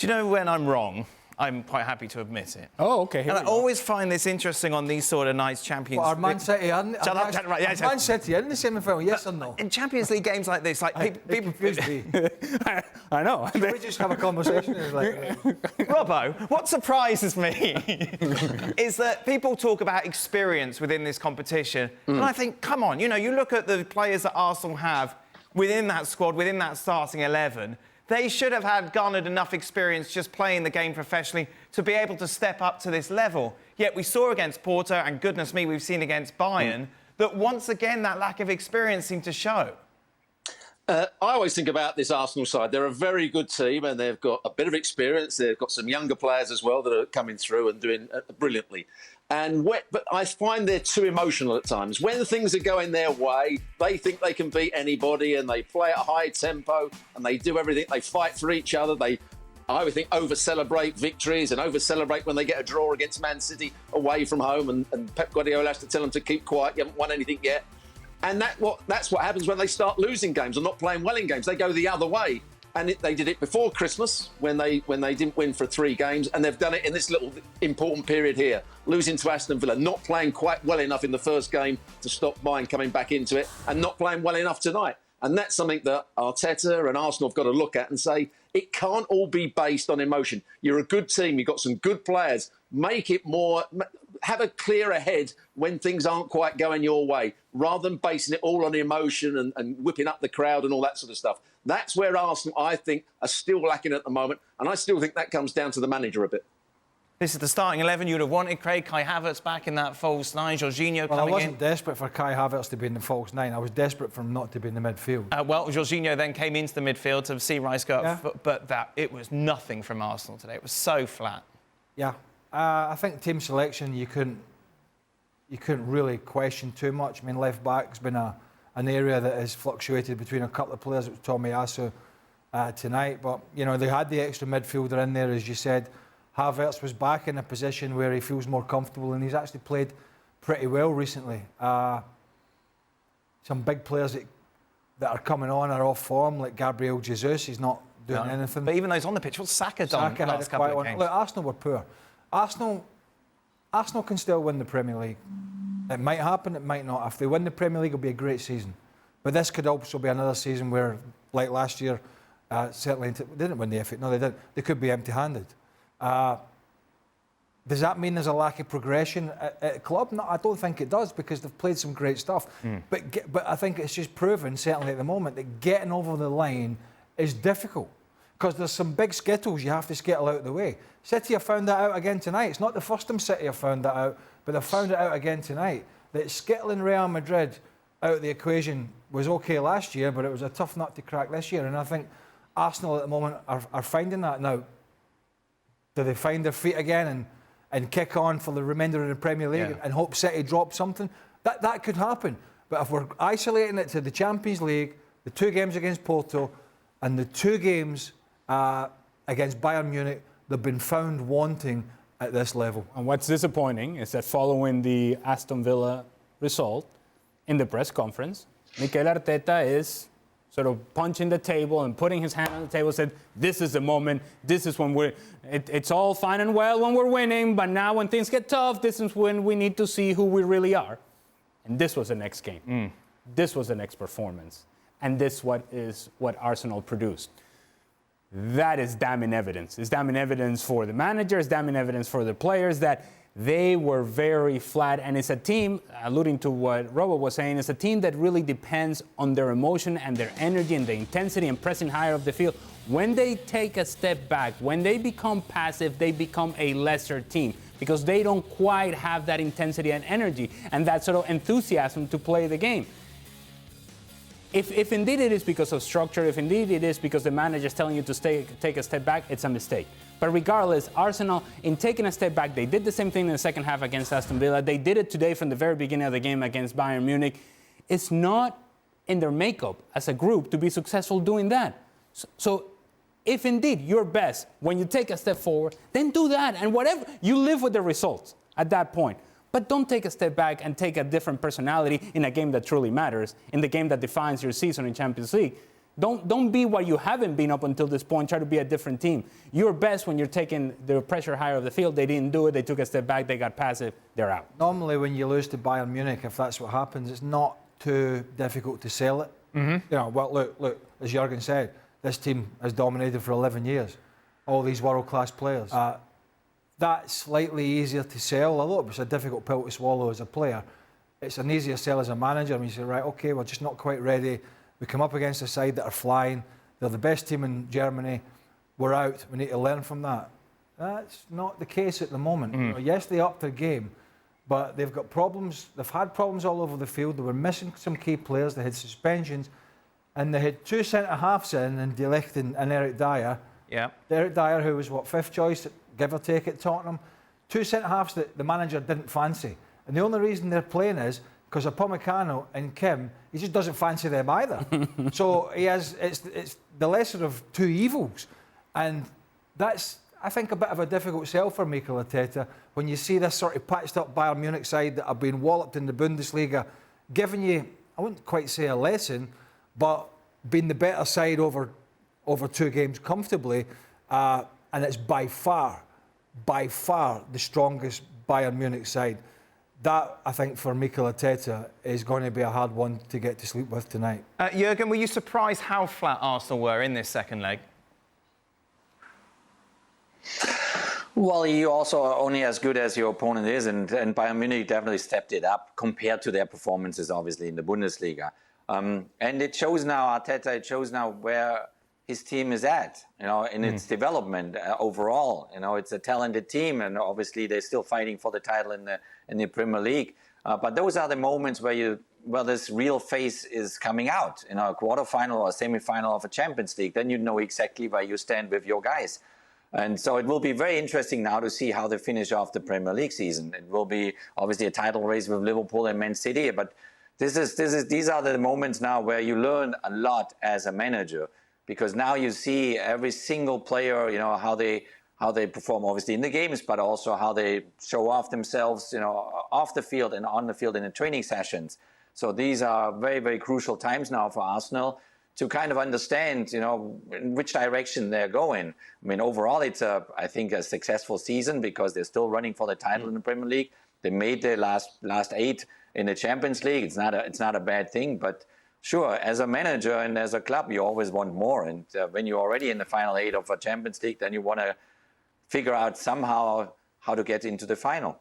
Do you know when I'm wrong? I'm quite happy to admit it. Oh, OK. And I always find this interesting on these sort of nights, Champions League. Are Man City in? Shut up, right, yeah, Man City in the semi-final, yes or no? In Champions League games like this, like people... I know. Should we just have a conversation? Robbo, what surprises me is that people talk about experience within this competition. And I think, come on, you know, you look at the players that Arsenal have within that squad, within that starting 11, they should have garnered enough experience just playing the game professionally to be able to step up to this level. Yet we saw against Porto, and goodness me, we've seen against Bayern, that once again that lack of experience seemed to show. I always think about this Arsenal side. They're a very good team and they've got a bit of experience. They've got some younger players as well that are coming through and doing brilliantly. But I find they're too emotional at times. When things are going their way, they think they can beat anybody and they play at a high tempo and they do everything. They fight for each other. I would think, over-celebrate victories and over-celebrate when they get a draw against Man City away from home and Pep Guardiola has to tell them to keep quiet, you haven't won anything yet. And that's what happens when they start losing games or not playing well in games. They go the other way. And they did it before Christmas when they didn't win for 3 games, and they've done it in this little important period here, losing to Aston Villa, not playing quite well enough in the first game to stop Bayern coming back into it, and not playing well enough tonight. And that's something that Arteta and Arsenal have got to look at and say, it can't all be based on emotion. You're a good team, you've got some good players, make it more... Have a clearer head when things aren't quite going your way, rather than basing it all on emotion and whipping up the crowd and all that sort of stuff. That's where Arsenal, I think, are still lacking at the moment, and I still think that comes down to the manager a bit. This is the starting 11 you'd have wanted, Craig. Kai Havertz back in that false 9, Jorginho coming in. I wasn't desperate for Kai Havertz to be in the false 9. I was desperate for him not to be in the midfield. Well, Jorginho then came into the midfield to see Rice go up, but it was nothing from Arsenal today. It was so flat. Yeah. I think team selection you couldn't really question too much. I mean, left back's been an area that has fluctuated between a couple of players. It was Tomiyasu tonight, but you know they had the extra midfielder in there, as you said. Havertz was back in a position where he feels more comfortable, and he's actually played pretty well recently. Some big players that are coming on are off form, like Gabriel Jesus. He's not doing anything. But even though he's on the pitch, what's Saka done the last couple of games? Look, Arsenal were poor. Arsenal can still win the Premier League. It might happen, it might not. If they win the Premier League, it'll be a great season. But this could also be another season where, like last year, certainly they didn't win the FA. No, they didn't. They could be empty-handed. Does that mean there's a lack of progression at the club? No, I don't think it does, because they've played some great stuff. But I think it's just proven, certainly at the moment, that getting over the line is difficult. Because there's some big skittles you have to skittle out of the way. City have found that out again tonight. It's not the first time City have found that out, but they've found it out again tonight. That skittling Real Madrid out of the equation was okay last year, but it was a tough nut to crack this year. And I think Arsenal at the moment are finding that now. Do they find their feet again and kick on for the remainder of the Premier League and hope City drop something? That could happen. But if we're isolating it to the Champions League, the 2 games against Porto, and the 2 games against Bayern Munich, they've been found wanting at this level. And what's disappointing is that following the Aston Villa result in the press conference, Mikel Arteta is sort of punching the table and putting his hand on the table, said, this is the moment, this is when it's all fine and well when we're winning, but now when things get tough, this is when we need to see who we really are. And this was the next game. This was the next performance. And this is what Arsenal produced. That is damning evidence. It's damning evidence for the manager, it's damning evidence for the players that they were very flat. And it's a team, alluding to what Robert was saying, it's a team that really depends on their emotion and their energy and the intensity and pressing higher up the field. When they take a step back, when they become passive, they become a lesser team because they don't quite have that intensity and energy and that sort of enthusiasm to play the game. If indeed it is because of structure, if indeed it is because the manager is telling you to take a step back, it's a mistake. But regardless, Arsenal, in taking a step back, they did the same thing in the second half against Aston Villa. They did it today from the very beginning of the game against Bayern Munich. It's not in their makeup as a group to be successful doing that. So if indeed you're best when you take a step forward, then do that. And whatever, you live with the results at that point. But don't take a step back and take a different personality in a game that truly matters, in the game that defines your season in Champions League. Don't be what you haven't been up until this point. Try to be a different team. You're best when you're taking the pressure higher of the field. They didn't do it. They took a step back. They got passive. They're out. Normally, when you lose to Bayern Munich, if that's what happens, it's not too difficult to sell it. You know, well, look, as Jurgen said, this team has dominated for 11 years. All these world-class players. That's slightly easier to sell, although it's a difficult pill to swallow as a player. It's an easier sell as a manager. I mean, you say, right, okay, we're just not quite ready. We come up against a side that are flying. They're the best team in Germany. We're out. We need to learn from that. That's not the case at the moment. You know, yes, they upped their game, but they've got problems. They've had problems all over the field. They were missing some key players. They had suspensions, and they had two centre-halves in De Ligt and Eric Dyer. Yeah. Eric Dyer, who was, fifth choice, give or take, at Tottenham. Two centre-halves that the manager didn't fancy. And the only reason they're playing is because Upamecano and Kim, he just doesn't fancy them either. So he has, it's the lesser of two evils. And that's, I think, a bit of a difficult sell for Mikel Arteta when you see this sort of patched up Bayern Munich side that have been walloped in the Bundesliga, giving you, I wouldn't quite say a lesson, but being the better side over two games comfortably. And it's by far the strongest Bayern Munich side. That, I think, for Mikel Arteta is going to be a hard one to get to sleep with tonight. Jurgen, were you surprised how flat Arsenal were in this second leg? Well, you're also only as good as your opponent is, and Bayern Munich definitely stepped it up compared to their performances, obviously, in the Bundesliga. And it shows now, Arteta, it shows now where his team is at, you know, in its development overall. You know, it's a talented team, and obviously they're still fighting for the title in the Premier League. But those are the moments where this real face is coming out. You know, a quarterfinal or a semi-final of a Champions League, then you know exactly where you stand with your guys. And so it will be very interesting now to see how they finish off the Premier League season. It will be obviously a title race with Liverpool and Man City, but these are the moments now where you learn a lot as a manager. Because now you see every single player, you know, how they perform obviously in the games, but also how they show off themselves, you know, off the field and on the field in the training sessions. So these are very, very crucial times now for Arsenal to kind of understand, you know, in which direction they're going. I mean, overall, it's I think a successful season because they're still running for the title in the Premier League. They made their last 8 in the Champions League. It's not a bad thing, but sure, as a manager and as a club, you always want more. And when you're already in the final 8 of a Champions League, then you want to figure out somehow how to get into the final.